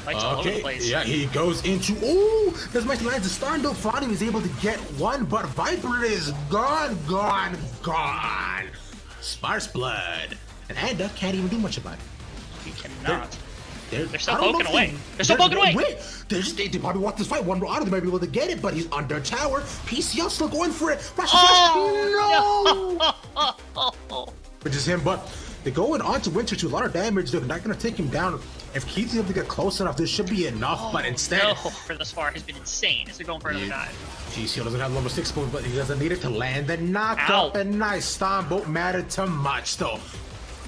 Fight's all over the place. Yeah, he goes into. Ooh, this might lands a stun though. Flotty was able to get one, but Viper is gone. Sparse blood. And Anda can't even do much about it. He cannot. They're still poking away. They're still poking away. Wait, they probably want this fight. One out of them might be able to get it, but he's under tower. PCL still going for it. Rush, no! Which is him, but they're going on to Winter to a lot of damage. They're not going to take him down. If Keith's able to get close enough, this should be enough, but instead... No, for this far has been insane as they're going for another dive. PCL doesn't have level 6 move, but he doesn't need it to land the knock-up. And nice stun, won't matter too much, though.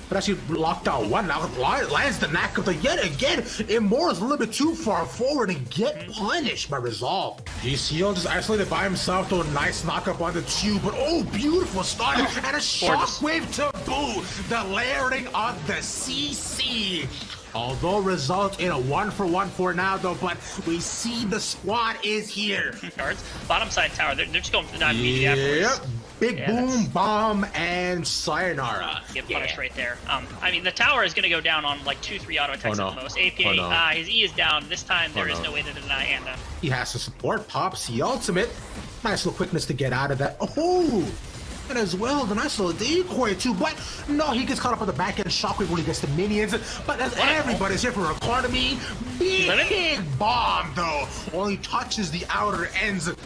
But actually locked out one now. Lands the knock up yet again. Immortals a little bit too far forward and get punished by Resolve. GCL just isolated by himself, though. Nice knock up on the two, but oh, beautiful stun and a shockwave to boot. The layering of the CC. Although results in a 1-for-1 for now, though, but we see the squad is here. Cards, bottom side tower. They're just going for the 9 Yep. Big boom, bomb, and sayonara. Get punished right there. I mean, the tower is going to go down on like 2-3 auto attacks at the most. APA, his E is down. This time, there is no way to deny Anda. He has to support, pops the ultimate. Nice little quickness to get out of that. Oh! And as well, the nice little decoy too, but no, he gets caught up on the back end shockwave when he gets the minions. But as everybody's here for economy, big bomb though only touches the outer ends of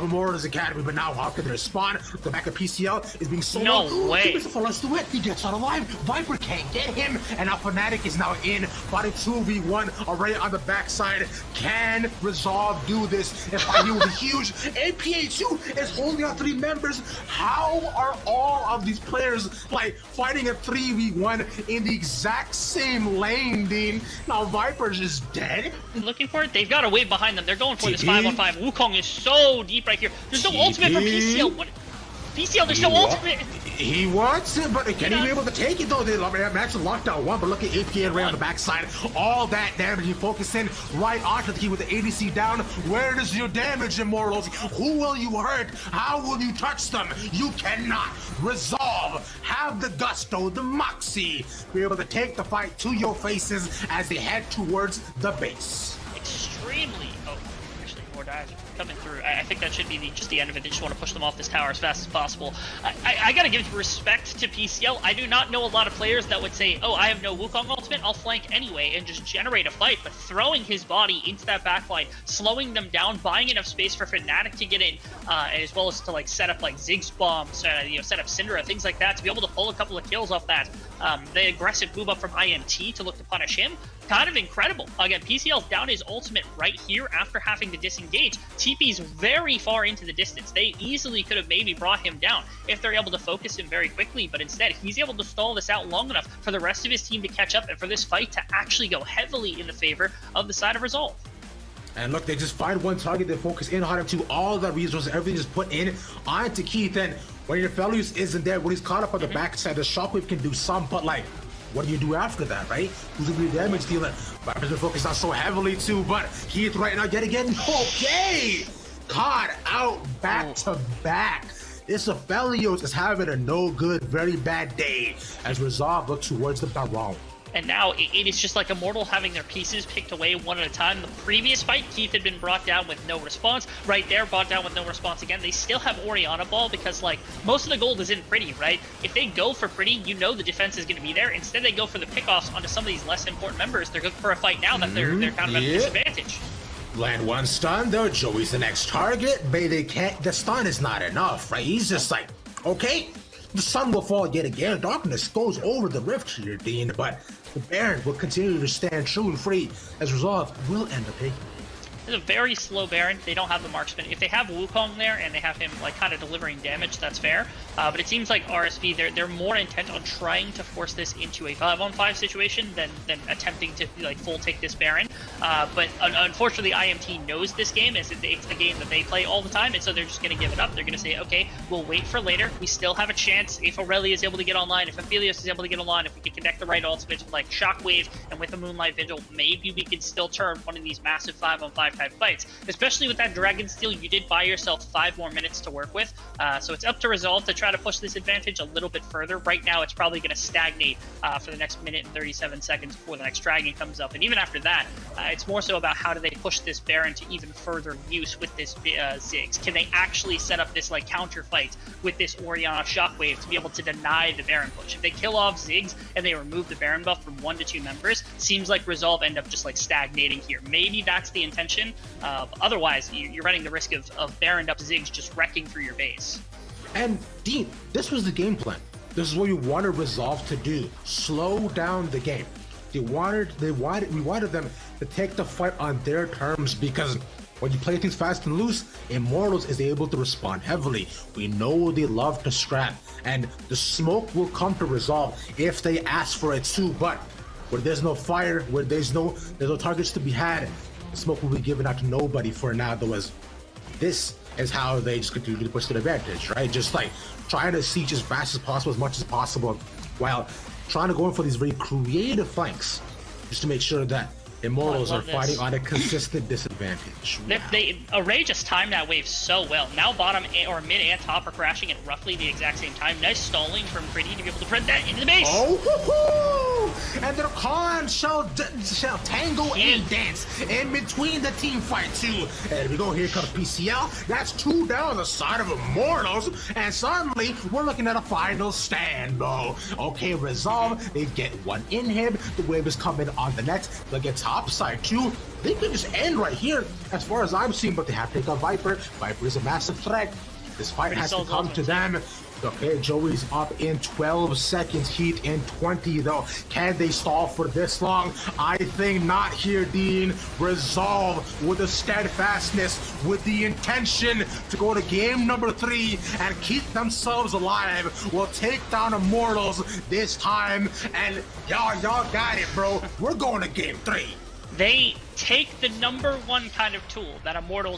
Immortals Academy, but now how can they respond? The back of PCL is being sold. No way. Let's do it. He gets out alive. Viper can't get him, and now Fnatic is now in. Fighting 2v1 already on the backside. Can Resolve do this? If I knew it was huge. APA2 is holding out 3 members. How are all of these players like fighting a 3v1 in the exact same lane, Dean? Now Viper's is dead. Looking for it. They've got a wave behind them. They're going for this 5-on-5. Wukong is so deep right here. There's no ultimate from PCL. What? PCL, there's no ultimate. He wants it, but can he be able to take it though? They actually locked out one, but look at APA right on the backside. All that damage, he focusing right onto the key with the ADC down. Where is your damage, Immortals? Who will you hurt? How will you touch them? You cannot. Resolve, have the gusto, the moxie, be able to take the fight to your faces as they head towards the base. Extremely. Oh, actually, more dives coming through. I think that should be just the end of it. They just want to push them off this tower as fast as possible. I gotta give respect to PCL. I do not know a lot of players that would say, oh, I have no Wukong ultimate, I'll flank anyway and just generate a fight. But throwing his body into that backline, slowing them down, buying enough space for Fnatic to get in, as well as to like set up like Ziggs bombs, set up Syndra, things like that, to be able to pull a couple of kills off that. The aggressive move up from IMT to look to punish him, kind of incredible. Again, PCL's down his ultimate right here after having to disengage. TP's very far into the distance. They easily could have maybe brought him down if they're able to focus him very quickly, but instead he's able to stall this out long enough for the rest of his team to catch up and for this fight to actually go heavily in the favor of the side of Resolve. And look, they just find one target, they focus in on him to all the resources, everything is put in onto Keith. And when your Felius isn't there, when he's caught up on the backside, the shockwave can do some, but like, what do you do after that, right? Who's gonna be the damage dealer? Viper's been focused on so heavily too, but Keith right now yet again, okay! Caught out back to back. This Aphelios is having a no good, very bad day as Resolve looks towards the Baron. And now it is just like Immortal having their pieces picked away one at a time. The previous fight, Keith had been brought down with no response. Right there, brought down with no response again. They still have Orianna Ball because, like, most of the gold is in Pretty, right? If they go for Pretty, you know the defense is going to be there. Instead, they go for the pickoffs onto some of these less important members. They're good for a fight now that they're kind of at a disadvantage. Land one stun though, Joey's the next target, but they can't, the stun is not enough, right? He's just like, okay, the sun will fall yet again, darkness goes over the rift here, Dean, but the Baron will continue to stand true and free as Resolve will end up taking. It's a very slow Baron. They don't have the marksman. If they have Wukong there and they have him like kind of delivering damage, that's fair. But it seems like RSV, they're more intent on trying to force this into a 5-on-5 situation than attempting to like full take this Baron. But unfortunately, IMT knows this game. It's the game that they play all the time, and so they're just going to give it up. They're going to say, okay, we'll wait for later. We still have a chance if Aurelia is able to get online, if Aphelios is able to get online, if we can connect the right ultimates like Shockwave and with a Moonlight Vigil, maybe we can still turn one of these massive 5-on-5 5v5 type fights. Especially with that Dragon Steel, you did buy yourself 5 more minutes to work with. So it's up to Resolve to try to push this advantage a little bit further. Right now, it's probably going to stagnate for the next minute and 37 seconds before the next Dragon comes up. And even after that, it's more so about how do they push this Baron to even further use with this Ziggs. Can they actually set up this like counter fight with this Orianna Shockwave to be able to deny the Baron push? If they kill off Ziggs and they remove the Baron buff from 1 to 2 members, seems like Resolve end up just like stagnating here. Maybe that's the intention. Otherwise, you're running the risk of Baroned up Ziggs just wrecking through your base. And Dean, this was the game plan. This is what you wanted Resolve to do. Slow down the game. We wanted them to take the fight on their terms, because when you play things fast and loose, Immortals is able to respond heavily. We know they love to scrap, and the smoke will come to Resolve if they ask for it too. But where there's no fire, where there's no targets to be had, the smoke will be given out to nobody for now. Though, as this is how they just continue to push their advantage, right? Just like trying to siege as fast as possible, as much as possible, while trying to go in for these very creative flanks, just to make sure that Immortals are fighting on a consistent disadvantage. Wow. Array just timed that wave so well. Now bottom or mid and top are crashing at roughly the exact same time. Nice stalling from Pretty to be able to prevent that into the base. Oh, and their Khan shall tango and dance in between the team fight too. And we go, here comes PCL. That's 2 down the side of Immortals, and suddenly we're looking at a final stand, bro. Okay, Resolve, they get 1 inhib. The wave is coming on the net. They'll get top side too. They could just end right here as far as I'm seeing, but they have to take out Viper. Viper is a massive threat. This fight has to come to them. Okay, Joey's up in 12 seconds, Heat in 20 though. Can they stall for this long? I think not here, Dean. Resolve with the steadfastness, with the intention to go to game number 3 and keep themselves alive. Will take down Immortals this time, and y'all got it, bro. We're going to game 3. They take the #1 kind of tool that Immortals